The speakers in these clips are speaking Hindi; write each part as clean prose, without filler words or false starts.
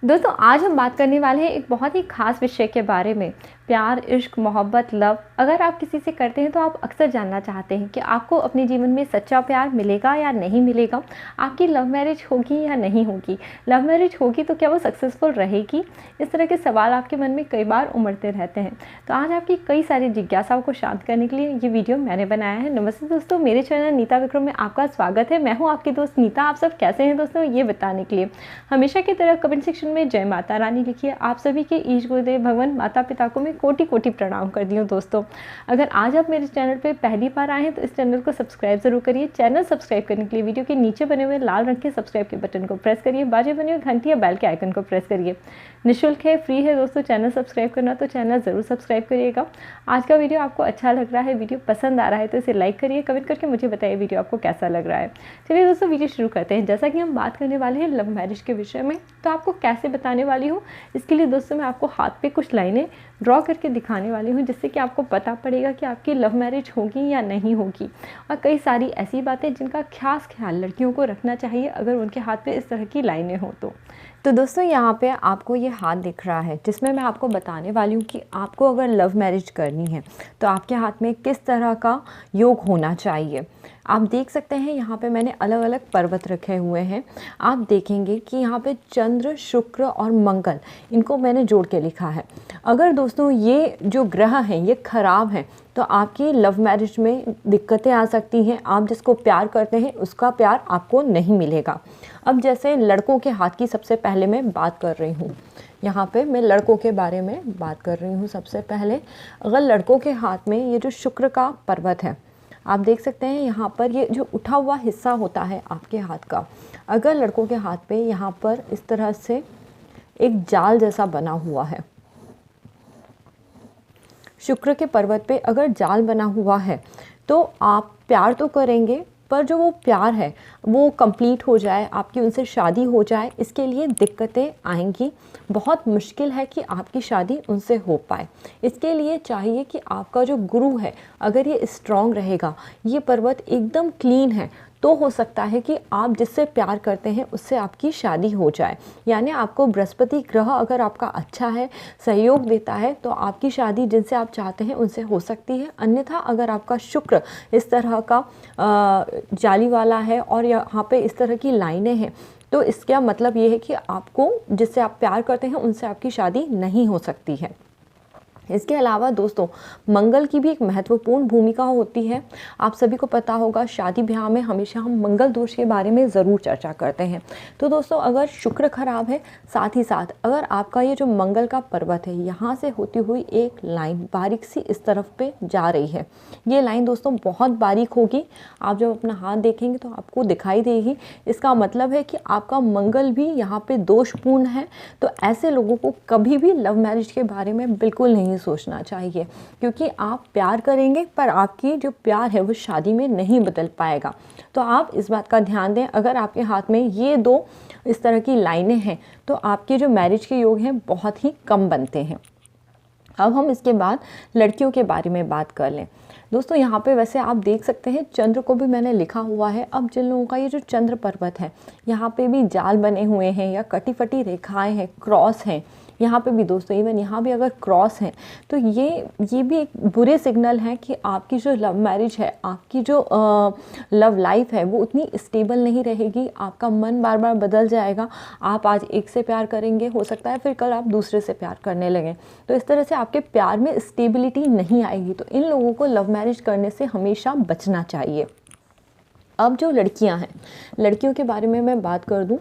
दोस्तों आज हम बात करने वाले हैं एक बहुत ही खास विषय के बारे में। प्यार, इश्क, मोहब्बत, लव। अगर आप किसी से करते हैं तो आप अक्सर जानना चाहते हैं कि आपको अपने जीवन में सच्चा प्यार मिलेगा या नहीं मिलेगा। आपकी लव मैरिज होगी या नहीं होगी। लव मैरिज होगी तो क्या वो सक्सेसफुल रहेगी। इस तरह के सवाल आपके मन में कई बार उमड़ते रहते हैं। तो आज आपकी कई सारी जिज्ञासाओं को शांत करने के लिए ये वीडियो मैंने बनाया है। नमस्ते दोस्तों, मेरे चैनल नीता विक्रम में आपका स्वागत है। मैं हूँ आपकी दोस्त नीता। आप सब कैसे हैं दोस्तों, ये बताने के लिए हमेशा की तरह कमेंट सेक्शन में जय माता रानी लिखिए। आप सभी के ईश गुरुदेव भगवान माता पिता को मैं कोटि कोटि प्रणाम कर दी हूँ। दोस्तों अगर आज आप मेरे चैनल पे पहली बार आए हैं तो इस चैनल को सब्सक्राइब जरूर करिए। चैनल सब्सक्राइब करने के लिए वीडियो के नीचे बने हुए लाल रंग के सब्सक्राइब के बटन को प्रेस करिए। बाजू बने हुए घंटी या बेल के आइकन को प्रेस करिए। निःशुल्क है, फ्री है दोस्तों चैनल सब्सक्राइब करना, तो चैनल ज़रूर सब्सक्राइब करिएगा। आज का वीडियो आपको अच्छा लग रहा है, वीडियो पसंद आ रहा है तो इसे लाइक करिए। कमेंट करके मुझे बताइए वीडियो आपको कैसा लग रहा है। चलिए दोस्तों वीडियो शुरू करते हैं। जैसा कि हम बात करने वाले हैं लव मैरिज के विषय में, तो आपको कैसे बताने वाली हूँ इसके लिए दोस्तों मैं आपको हाथ पे कुछ लाइनें ड्रॉ करके दिखाने वाली हूँ, जिससे कि आपको पता पड़ेगा कि आपकी लव मैरिज होगी या नहीं होगी। और कई सारी ऐसी बातें जिनका खास ख्याल लड़कियों को रखना चाहिए अगर उनके हाथ पे इस तरह की लाइनें हो तो दोस्तों यहाँ पे आपको ये हाथ दिख रहा है जिसमें मैं आपको बताने वाली हूँ कि आपको अगर लव मैरिज करनी है तो आपके हाथ में किस तरह का योग होना चाहिए। आप देख सकते हैं यहाँ पे मैंने अलग अलग पर्वत रखे हुए हैं। आप देखेंगे कि यहाँ पे चंद्र, शुक्र और मंगल, इनको मैंने जोड़ के लिखा है। अगर दोस्तों ये जो ग्रह हैं ये खराब हैं तो आपकी लव मैरिज में दिक्कतें आ सकती हैं। आप जिसको प्यार करते हैं उसका प्यार आपको नहीं मिलेगा। अब जैसे लड़कों के हाथ की सबसे पहले मैं बात कर रही हूँ। यहाँ पे मैं लड़कों के बारे में बात कर रही हूँ। सबसे पहले अगर लड़कों के हाथ में ये जो शुक्र का पर्वत है, आप देख सकते हैं यहाँ पर ये जो उठा हुआ हिस्सा होता है आपके हाथ का, अगर लड़कों के हाथ पे यहाँ पर इस तरह से एक जाल जैसा बना हुआ है, शुक्र के पर्वत पे अगर जाल बना हुआ है तो आप प्यार तो करेंगे पर जो वो प्यार है वो कंप्लीट हो जाए, आपकी उनसे शादी हो जाए, इसके लिए दिक्कतें आएंगी। बहुत मुश्किल है कि आपकी शादी उनसे हो पाए। इसके लिए चाहिए कि आपका जो गुरु है अगर ये स्ट्रांग रहेगा, ये पर्वत एकदम क्लीन है, तो हो सकता है कि आप जिससे प्यार करते हैं उससे आपकी शादी हो जाए। यानी आपको बृहस्पति ग्रह अगर आपका अच्छा है, सहयोग देता है, तो आपकी शादी जिनसे आप चाहते हैं उनसे हो सकती है। अन्यथा अगर आपका शुक्र इस तरह का जाली वाला है और यहाँ पे इस तरह की लाइनें हैं, तो इसका मतलब ये है कि आपको जिससे आप प्यार करते हैं उनसे आपकी शादी नहीं हो सकती है। इसके अलावा दोस्तों मंगल की भी एक महत्वपूर्ण भूमिका होती है। आप सभी को पता होगा शादी ब्याह में हमेशा हम मंगल दोष के बारे में ज़रूर चर्चा करते हैं। तो दोस्तों अगर शुक्र खराब है, साथ ही साथ अगर आपका ये जो मंगल का पर्वत है यहाँ से होती हुई एक लाइन बारीक सी इस तरफ पे जा रही है, ये लाइन दोस्तों बहुत बारीक होगी। आप जब अपना हाथ देखेंगे तो आपको दिखाई देगी। इसका मतलब है कि आपका मंगल भी यहाँ पे दोषपूर्ण है। तो ऐसे लोगों को कभी भी लव मैरिज के बारे में बिल्कुल नहीं सोचना चाहिए, क्योंकि आप प्यार करेंगे पर आपकी जो प्यार है वो शादी में नहीं बदल पाएगा। तो आप इस बात का ध्यान दें। अगर आपके हाथ में ये दो इस तरह की लाइनें हैं तो आपके जो मैरिज के योग हैं बहुत ही कम बनते हैं। अब हम इसके बाद लड़कियों के बारे में बात कर लें। दोस्तों यहाँ पे वैसे आप देख सकते हैं चंद्र को भी मैंने लिखा हुआ है। अब जिन लोगों का ये जो चंद्र पर्वत है यहाँ पे भी जाल बने हुए हैं या कटी फटी रेखाएं हैं, क्रॉस हैं, यहाँ पे भी दोस्तों इवन यहाँ भी अगर क्रॉस है तो ये भी एक बुरे सिग्नल है कि आपकी जो लव मैरिज है, आपकी जो लव लाइफ है वो उतनी स्टेबल नहीं रहेगी। आपका मन बार बार बदल जाएगा। आप आज एक से प्यार करेंगे, हो सकता है फिर कल आप दूसरे से प्यार करने लगें। तो इस तरह से आपके प्यार में स्टेबिलिटी नहीं आएगी। तो इन लोगों को लव मैरिज करने से हमेशा बचना चाहिए। अब जो लड़कियां हैं, लड़कियों के बारे में मैं बात कर दूं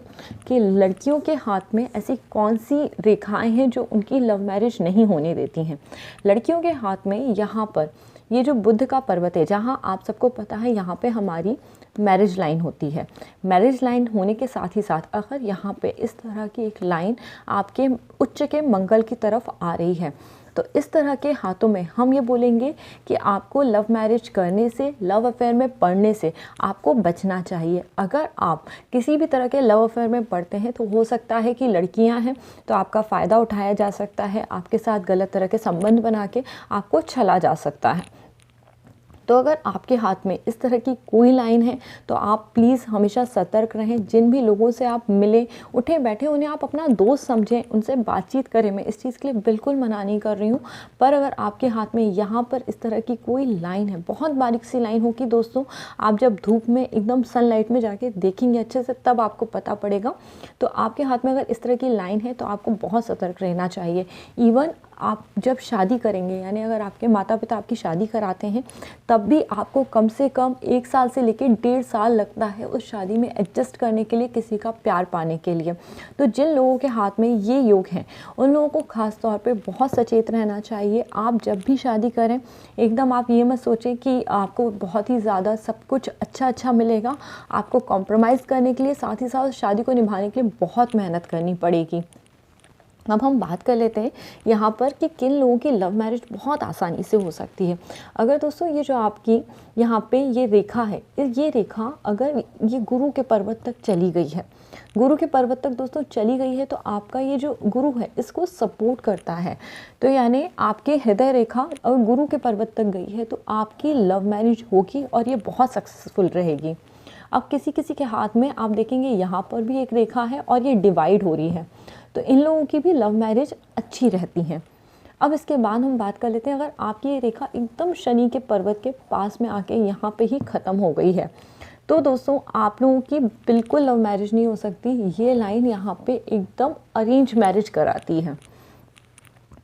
कि लड़कियों के हाथ में ऐसी कौन सी रेखाएं हैं जो उनकी लव मैरिज नहीं होने देती हैं। लड़कियों के हाथ में यहाँ पर ये जो बुध का पर्वत है, जहाँ आप सबको पता है यहाँ पे हमारी मैरिज लाइन होती है। मैरिज लाइन होने के साथ ही साथ अगर यहाँ पे इस तरह की एक लाइन आपके उच्च के मंगल की तरफ आ रही है तो इस तरह के हाथों में हम ये बोलेंगे कि आपको लव मैरिज करने से, लव अफेयर में पड़ने से आपको बचना चाहिए। अगर आप किसी भी तरह के लव अफेयर में पड़ते हैं तो हो सकता है कि लड़कियां हैं तो आपका फ़ायदा उठाया जा सकता है, आपके साथ गलत तरह के संबंध बना के आपको छला जा सकता है। तो अगर आपके हाथ में इस तरह की कोई लाइन है तो आप प्लीज़ हमेशा सतर्क रहें। जिन भी लोगों से आप मिले उठे बैठे उन्हें आप अपना दोस्त समझें, उनसे बातचीत करें। मैं इस चीज़ के लिए बिल्कुल मना नहीं कर रही हूँ, पर अगर आपके हाथ में यहाँ पर इस तरह की कोई लाइन है, बहुत बारीक सी लाइन होगी दोस्तों, आप जब धूप में एकदम सनलाइट में जाके देखेंगे अच्छे से तब आपको पता पड़ेगा। तो आपके हाथ में अगर इस तरह की लाइन है तो आपको बहुत सतर्क रहना चाहिए। इवन आप जब शादी करेंगे, यानी अगर आपके माता पिता आपकी शादी कराते हैं, तब भी आपको कम से कम 1 साल से लेकर 1.5 साल लगता है उस शादी में एडजस्ट करने के लिए, किसी का प्यार पाने के लिए। तो जिन लोगों के हाथ में ये योग हैं उन लोगों को ख़ास तौर पे बहुत सचेत रहना चाहिए। आप जब भी शादी करें एकदम आप ये मत सोचें कि आपको बहुत ही ज़्यादा सब कुछ अच्छा मिलेगा। आपको कॉम्प्रोमाइज़ करने के लिए, साथ ही साथ शादी को निभाने के लिए बहुत मेहनत करनी पड़ेगी। अब हम बात कर लेते हैं यहाँ पर कि किन लोगों की लव मैरिज बहुत आसानी से हो सकती है। अगर दोस्तों ये जो आपकी यहाँ पे ये रेखा है, ये रेखा अगर ये गुरु के पर्वत तक चली गई है, गुरु के पर्वत तक दोस्तों चली गई है, तो आपका ये जो गुरु है इसको सपोर्ट करता है। तो यानी आपके हृदय रेखा अगर गुरु के पर्वत तक गई है तो आपकी लव मैरिज होगी और ये बहुत सक्सेसफुल रहेगी। अब किसी किसी के हाथ में आप देखेंगे यहाँ पर भी एक रेखा है और ये डिवाइड हो रही है, तो इन लोगों की भी लव मैरिज अच्छी रहती हैं। अब इसके बाद हम बात कर लेते हैं, अगर आपकी ये रेखा एकदम शनि के पर्वत के पास में आके यहाँ पे ही ख़त्म हो गई है तो दोस्तों आप लोगों की बिल्कुल लव मैरिज नहीं हो सकती। ये लाइन यहाँ पे एकदम अरेंज मैरिज कराती है।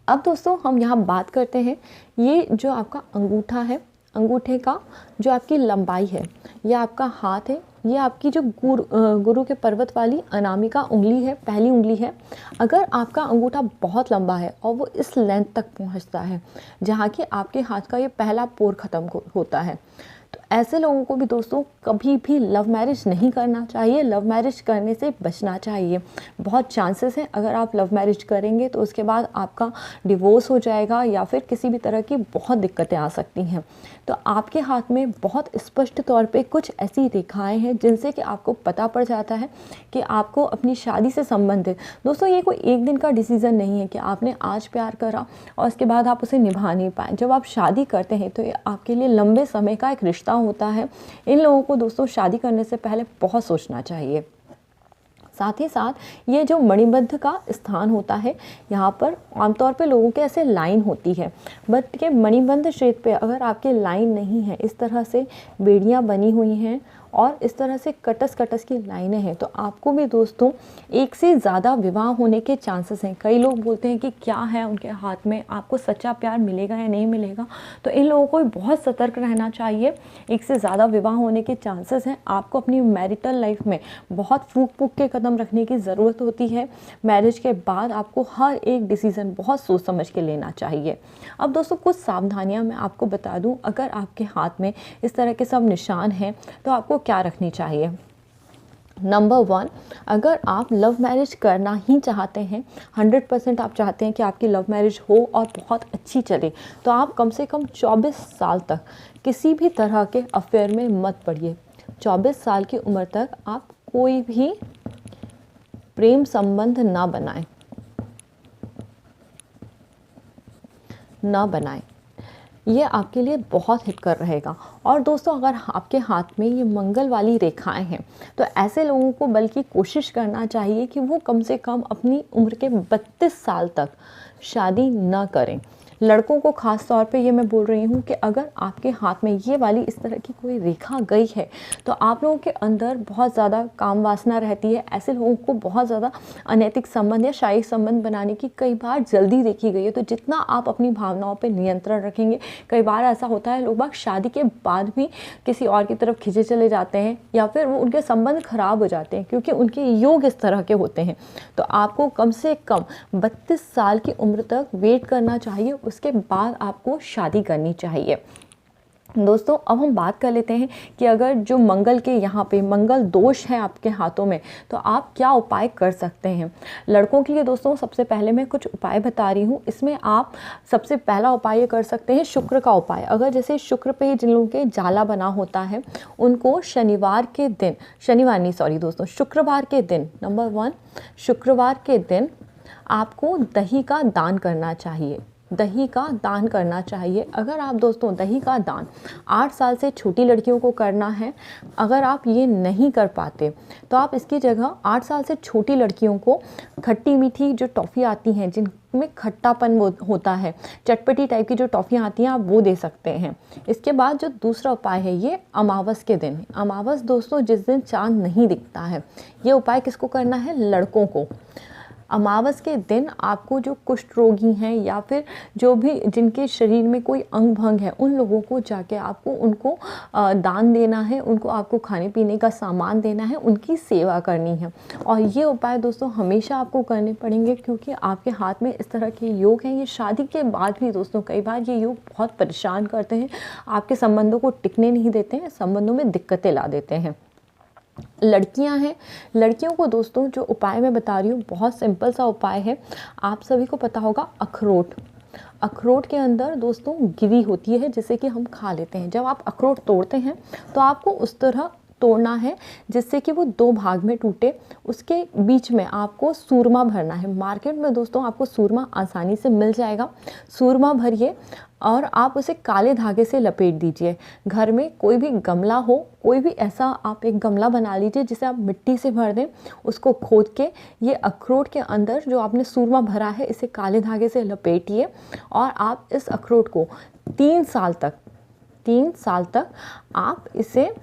अब दोस्तों हम यहाँ बात करते हैं, ये जो आपका अंगूठा है, अंगूठे का जो आपकी लंबाई है, यह आपका हाथ है, ये आपकी जो गुरु के पर्वत वाली अनामिका उंगली है, पहली उंगली है। अगर आपका अंगूठा बहुत लंबा है और वो इस लेंथ तक पहुंचता है जहाँ कि आपके हाथ का ये पहला पोर ख़त्म होता है, तो ऐसे लोगों को भी दोस्तों कभी भी लव मैरिज नहीं करना चाहिए, लव मैरिज करने से बचना चाहिए। बहुत चांसेस हैं अगर आप लव मैरिज करेंगे तो उसके बाद आपका डिवोर्स हो जाएगा या फिर किसी भी तरह की बहुत दिक्कतें आ सकती हैं। तो आपके हाथ में बहुत स्पष्ट तौर पे कुछ ऐसी रेखाएं हैं जिनसे कि आपको पता पड़ जाता है कि आपको अपनी शादी से संबंधित, दोस्तों ये कोई एक दिन का डिसीज़न नहीं है कि आपने आज प्यार करा और उसके बाद आप उसे निभा नहीं पाए। जब आप शादी करते हैं तो ये आपके लिए लंबे समय का एक रिश्ता होता है। इन लोगों को दोस्तों शादी करने से पहले बहुत सोचना चाहिए। साथ ही साथ ये जो मणिबंध का स्थान होता है, यहाँ पर आमतौर पे लोगों के ऐसे लाइन होती है, बट के मणिबंध क्षेत्र पे अगर आपके लाइन नहीं है, इस तरह से बेड़ियाँ बनी हुई हैं और इस तरह से कटस की लाइनें हैं, तो आपको भी दोस्तों एक से ज़्यादा विवाह होने के चांसेस हैं। कई लोग बोलते हैं कि क्या है उनके हाथ में, आपको सच्चा प्यार मिलेगा या नहीं मिलेगा, तो इन लोगों को भी बहुत सतर्क रहना चाहिए। एक से ज़्यादा विवाह होने के चांसेस हैं। आपको अपनी मैरिटल लाइफ में बहुत फूक के कदम रखने की ज़रूरत होती है। मैरिज के बाद आपको हर एक डिसीज़न बहुत सोच समझ के लेना चाहिए। अब दोस्तों कुछ सावधानियाँ मैं आपको बता दूँ, अगर आपके हाथ में इस तरह के सब निशान हैं तो आपको क्या रखनी चाहिए। नंबर 1, अगर आप लव मैरिज करना ही चाहते हैं, 100% आप चाहते हैं कि आपकी लव मैरिज हो और बहुत अच्छी चले, तो आप कम से कम 24 साल तक किसी भी तरह के अफेयर में मत पड़िए। 24 साल की उम्र तक आप कोई भी प्रेम संबंध ना बनाएं। ये आपके लिए बहुत हितकर रहेगा। और दोस्तों अगर आपके हाथ में ये मंगल वाली रेखाएं हैं तो ऐसे लोगों को बल्कि कोशिश करना चाहिए कि वो कम से कम अपनी उम्र के 32 साल तक शादी ना करें। लड़कों को ख़ास तौर पे ये मैं बोल रही हूँ कि अगर आपके हाथ में ये वाली इस तरह की कोई रेखा गई है तो आप लोगों के अंदर बहुत ज़्यादा काम वासना रहती है। ऐसे लोगों को बहुत ज़्यादा अनैतिक संबंध या शारीरिक संबंध बनाने की कई बार जल्दी देखी गई है। तो जितना आप अपनी भावनाओं पे नियंत्रण रखेंगे, कई बार ऐसा होता है लोग बाग शादी के बाद भी किसी और की तरफ खिंचे चले जाते हैं या फिर वो उनके संबंध खराब हो जाते हैं क्योंकि उनके योग इस तरह के होते हैं। तो आपको कम से कम 32 साल की उम्र तक वेट करना चाहिए, उसके बाद आपको शादी करनी चाहिए। दोस्तों अब हम बात कर लेते हैं कि अगर जो मंगल के यहाँ पे मंगल दोष है आपके हाथों में तो आप क्या उपाय कर सकते हैं। लड़कों के लिए दोस्तों सबसे पहले मैं कुछ उपाय बता रही हूँ। इसमें आप सबसे पहला उपाय ये कर सकते हैं शुक्र का उपाय। अगर जैसे शुक्र पे जिन लोगों के जाला बना होता है उनको शुक्रवार के दिन नंबर 1 शुक्रवार के दिन आपको दही का दान करना चाहिए। दही का दान करना चाहिए। अगर आप दोस्तों दही का दान 8 साल से छोटी लड़कियों को करना है, अगर आप ये नहीं कर पाते तो आप इसकी जगह 8 साल से छोटी लड़कियों को खट्टी मीठी जो टॉफ़ी आती हैं जिनमें खट्टापन होता है, चटपटी टाइप की जो टॉफ़ियाँ आती हैं, आप वो दे सकते हैं। इसके बाद जो दूसरा उपाय है ये अमावस के दिन। अमावस दोस्तों जिस दिन चाँद नहीं दिखता है, ये उपाय किसको करना है? लड़कों को। अमावस के दिन आपको जो कुष्ठ रोगी हैं या फिर जो भी जिनके शरीर में कोई अंग भंग है, उन लोगों को जाके आपको उनको दान देना है, उनको आपको खाने पीने का सामान देना है, उनकी सेवा करनी है। और ये उपाय दोस्तों हमेशा आपको करने पड़ेंगे क्योंकि आपके हाथ में इस तरह के योग हैं। ये शादी के बाद भी दोस्तों कई बार ये योग बहुत परेशान करते हैं, आपके संबंधों को टिकने नहीं देते हैं, संबंधों में दिक्कतें ला देते हैं। लड़कियां हैं, लड़कियों को दोस्तों जो उपाय मैं बता रही हूँ बहुत सिंपल सा उपाय है। आप सभी को पता होगा अखरोट, अखरोट के अंदर दोस्तों गिरी होती है जिसे कि हम खा लेते हैं। जब आप अखरोट तोड़ते हैं तो आपको उस तरह तोड़ना है जिससे कि वो 2 भाग में टूटे। उसके बीच में आपको सूरमा भरना है। मार्केट में दोस्तों आपको सूरमा आसानी से मिल जाएगा। सूरमा भरिए और आप उसे काले धागे से लपेट दीजिए। घर में कोई भी गमला हो, कोई भी ऐसा आप एक गमला बना लीजिए जिसे आप मिट्टी से भर दें। उसको खोद के ये अखरोट के अंदर जो आपने सूरमा भरा है इसे काले धागे से लपेटिए और आप इस अखरोट को 3 साल तक आप इसे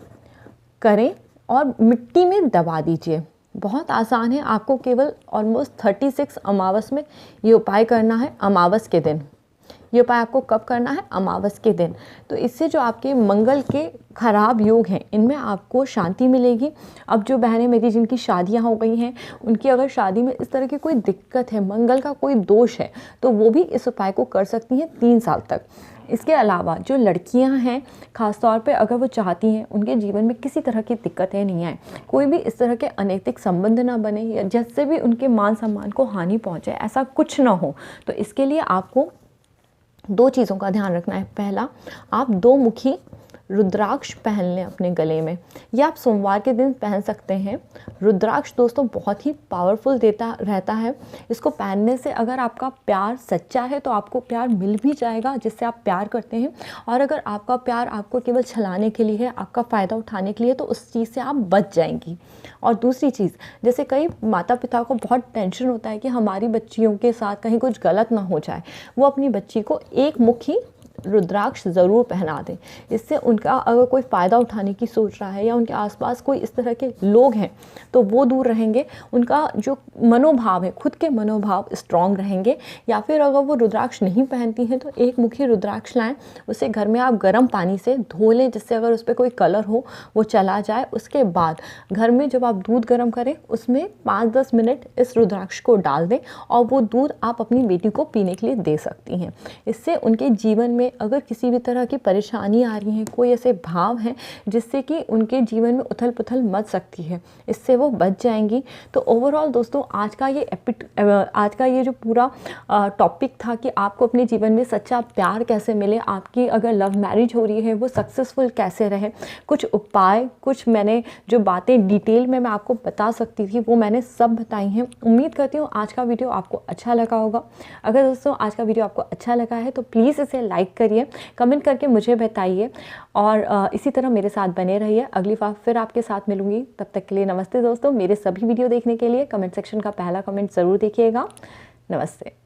करें और मिट्टी में दबा दीजिए। बहुत आसान है, आपको केवल ऑलमोस्ट 36 अमावस में ये उपाय करना है। अमावस के दिन ये उपाय आपको कब करना है? अमावस के दिन। तो इससे जो आपके मंगल के खराब योग हैं इनमें आपको शांति मिलेगी। अब जो बहनें मेरी जिनकी शादियां हो गई हैं, उनकी अगर शादी में इस तरह की कोई दिक्कत है, मंगल का कोई दोष है, तो वो भी इस उपाय को कर सकती हैं 3 साल तक। इसके अलावा जो लड़कियां हैं ख़ासतौर पे अगर वो चाहती हैं उनके जीवन में किसी तरह की दिक्कतें नहीं आए, कोई भी इस तरह के अनैतिक संबंध ना बने या जिससे भी उनके मान सम्मान को हानि पहुंचे, ऐसा कुछ ना हो, तो इसके लिए आपको 2 चीज़ों का ध्यान रखना है। पहला, आप 2 मुखी रुद्राक्ष पहन लें अपने गले में, या आप सोमवार के दिन पहन सकते हैं। रुद्राक्ष दोस्तों बहुत ही पावरफुल देता रहता है। इसको पहनने से अगर आपका प्यार सच्चा है तो आपको प्यार मिल भी जाएगा जिससे आप प्यार करते हैं, और अगर आपका प्यार आपको केवल छलाने के लिए है, आपका फ़ायदा उठाने के लिए, तो उस चीज़ से आप बच जाएंगी। और दूसरी चीज़, जैसे कई माता पिता को बहुत टेंशन होता है कि हमारी बच्चियों के साथ कहीं कुछ गलत ना हो जाए, वो अपनी बच्ची को एक मुखी रुद्राक्ष ज़रूर पहना दें। इससे उनका अगर कोई फ़ायदा उठाने की सोच रहा है या उनके आसपास कोई इस तरह के लोग हैं तो वो दूर रहेंगे, उनका जो मनोभाव है, खुद के मनोभाव स्ट्रॉन्ग रहेंगे। या फिर अगर वो रुद्राक्ष नहीं पहनती हैं तो एक मुखी रुद्राक्ष लाएं, उसे घर में आप गर्म पानी से धो लें जिससे अगर उस पर कोई कलर हो वो चला जाए। उसके बाद घर में जब आप दूध गर्म करें उसमें 5-10 मिनट इस रुद्राक्ष को डाल दें और वो दूध आप अपनी बेटी को पीने के लिए दे सकती हैं। इससे उनके जीवन में अगर किसी भी तरह की परेशानी आ रही है, कोई ऐसे भाव हैं जिससे कि उनके जीवन में उथल पुथल मच सकती है, इससे वो बच जाएंगी। तो ओवरऑल दोस्तों आज का ये जो पूरा टॉपिक था कि आपको अपने जीवन में सच्चा प्यार कैसे मिले, आपकी अगर लव मैरिज हो रही है वो सक्सेसफुल कैसे रहे, कुछ उपाय, कुछ मैंने जो बातें डिटेल में मैं आपको बता सकती थी वो मैंने सब बताई हैं। उम्मीद करती हूँ आज का वीडियो आपको अच्छा लगा होगा। अगर दोस्तों आज का वीडियो आपको अच्छा लगा है तो प्लीज़ इसे लाइक करिए, कमेंट करके मुझे बताइए और इसी तरह मेरे साथ बने रहिए। अगली बार फिर आपके साथ मिलूंगी, तब तक के लिए नमस्ते दोस्तों। मेरे सभी वीडियो देखने के लिए कमेंट सेक्शन का पहला कमेंट ज़रूर देखिएगा। नमस्ते।